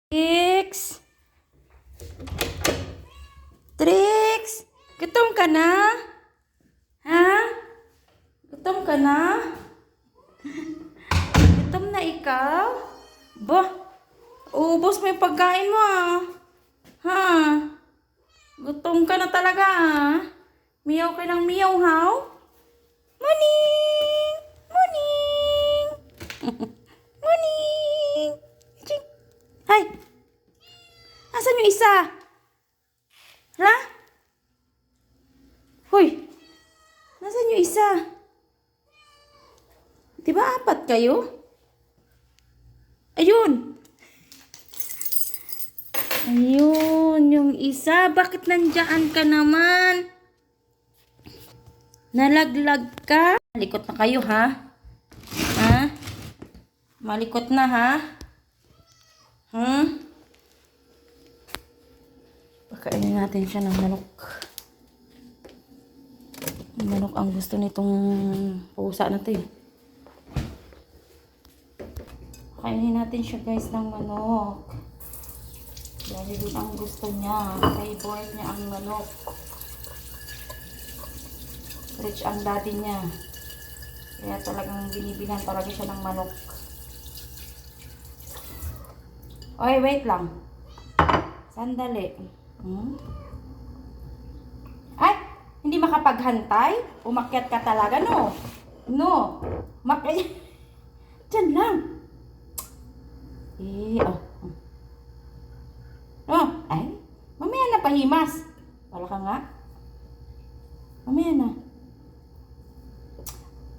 Trix! Trix! Gutom ka na? Ha? Gutom ka na? Gutom na ikaw? Bah! Ubos mo yung pagkain mo Ha? Gutom ka na talaga Miyaw ka ng miyaw haw? Morning! Morning! Morning! Ching! Hay! Asan yung isa? Ha? Hoy! Nasaan yung isa? Diba 4 kayo? Ayun! Ayun, yung isa. Bakit nandiyan ka naman? Nalaglag ka? Malikot na kayo, ha? Ha? Malikot na, ha? Pakainin natin siya ng manok. Manok ang gusto nitong pusa natin. Pakainin natin siya, guys, ng manok. Dahil din ang gusto niya. Favorite niya ang manok. Rich ang daddy niya. Kaya talagang binibilan talaga siya ng manok. Oy, wait lang. Sandali. Ay! Hindi makapaghantay? Umakyat ka talaga, no? No. Diyan lang. Ay. Mamaya na pahimas. Wala ka nga. Mamaya na.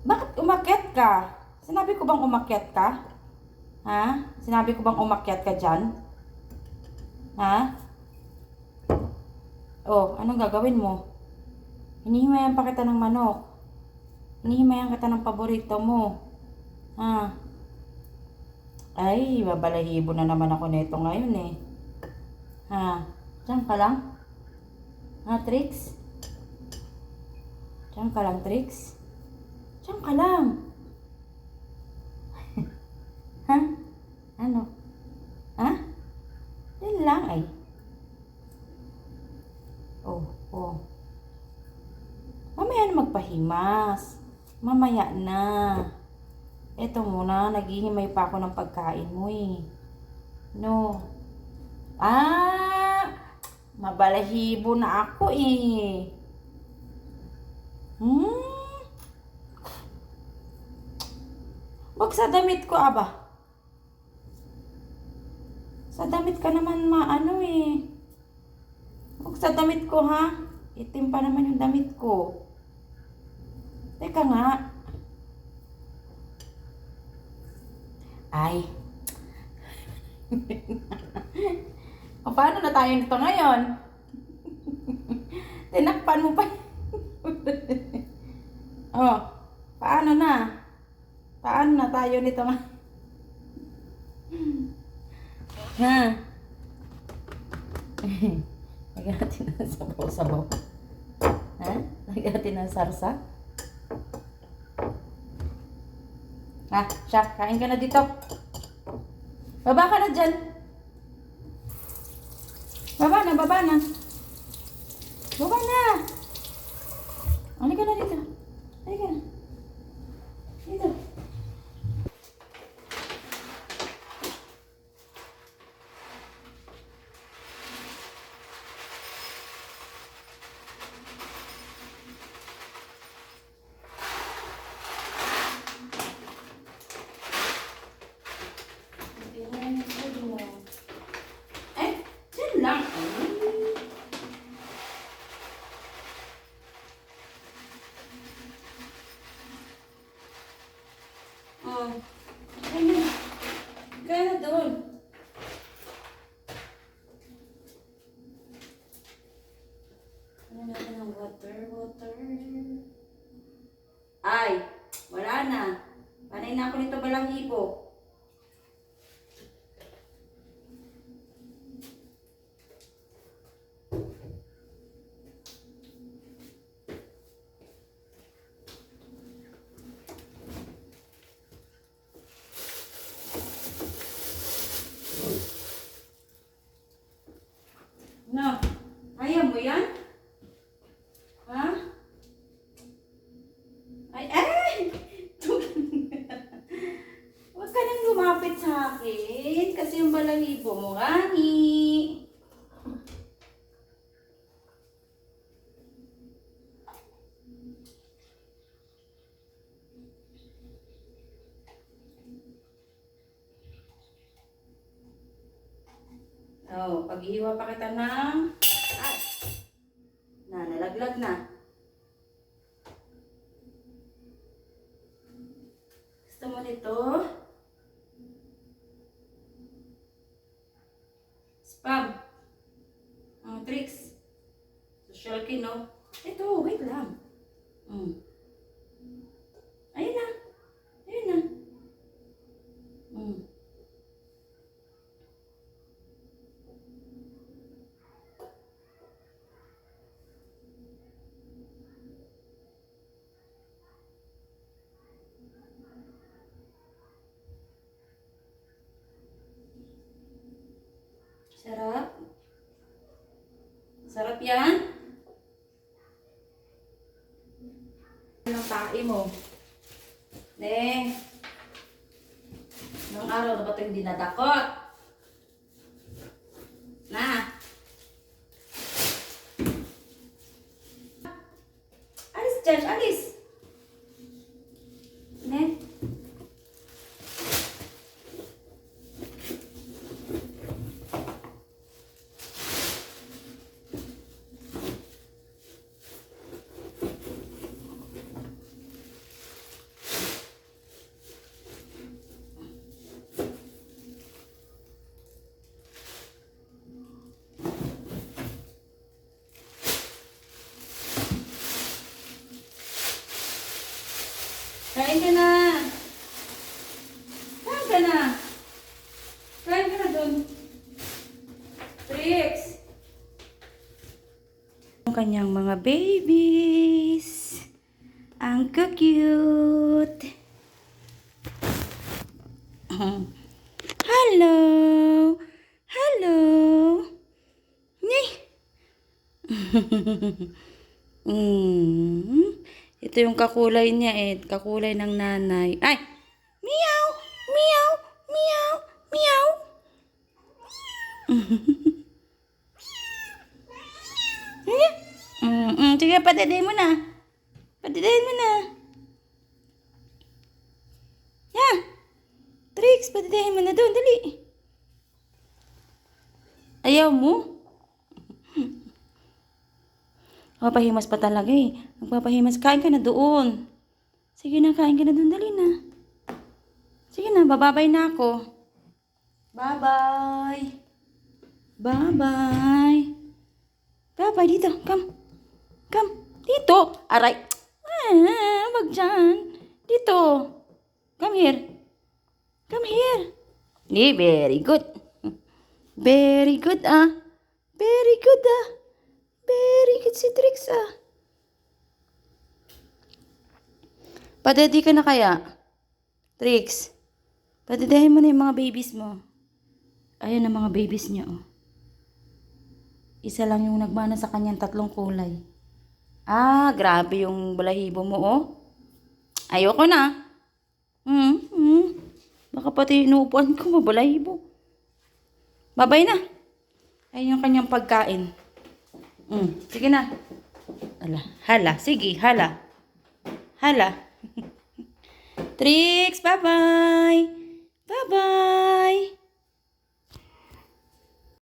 Bakit umakyat ka? Sinabi ko bang umakyat ka? Ha? Sinabi ko bang umakyat ka dyan? Ha? Oh, anong gagawin mo? Hinihimayan pa kita ng manok. Hinihimayan kita ng paborito mo. Ha? Ay, babalahibo na naman ako nito ngayon eh. Ha? Diyan ka lang? Ha, Trix? Diyan ka lang, Trix? Diyan ka lang. Ha? Ano? Ha? Diyan lang ay. Oh. Mamaya na magpahimas. Mamaya na. Eto muna, naghihimay pa ako ng pagkain mo eh. No. Mabalahibo na ako eh. Wag sa damit ko, aba. Sa damit ka naman maano eh. Wag sa damit ko, ha? Itim pa naman yung damit ko. Teka nga. Ay. O, paano na tayo nito ngayon? Tinakpan mo pa. Oh, paano na? Paano na tayo nito ngayon? Ha? Lagyan natin ng sabaw-sabaw. Ha? Lagyan natin ng sarsa. Ha? Siya, kain ka na dito. Baba ka na dyan. Baba na. Baba na. Halika na dito. Halika na. Dito. Dyan lang. Kaya na doon. Ano natin ng water. Ay, wala na. Panay na ako nito balahibo. No. Ayaw mo yan? Ha? Ay, ay! Huwag ka nang lumapit sa akin kasi yung balahibo mo, Ani. Oh, pag-iwa pa kita ng... Ay! Nalaglag na. Gusto mo nito? Spam. Ang tricks. Social kino. Ito, wait lang. Ayun na. Ayun na. Sarap. Sarap yan. Anong tae mo? Ne. Nung araw na ba ito hindi nadakot? Na. Alis, Josh, alis. Ne. Kain ka na. Kain ka na. Kain ka na dun. Tricks. Ang kanyang mga babies. Ang cute. Hello. Hello. Ni. Ito yung kakulay niya kakulay ng nanay. Ay! Meow! Meow! Meow! Meow! Sige, padidahin mo na. Padidahin mo na. Yeah! Tricks, padidahin mo na doon. Dali. Ayaw mo? Papahimas pa talaga Magpapahimas. Kain ka na doon. Sige na, kain ka na doon. Dali na. Sige na, bababay na ako. Bye-bye. Bye-bye. Bye-bye dito. Come. Come. Dito. Aray. Wag dyan. Dito. Come here. Come here. Very good. Very good, Very good, Very good si Trix, Padedi ka na kaya? Trix, padidahin mo na yung mga babies mo. Ayan ang mga babies niya, Isa lang yung nagmana sa kanyang 3 kulay. Grabe yung balahibo mo, Ayoko na. Baka pati inuupuan ko mabalahibo. Babay na. Ayun yung kanyang pagkain. Sige na. Hala. Sige, hala. Hala. Tricks, bye-bye.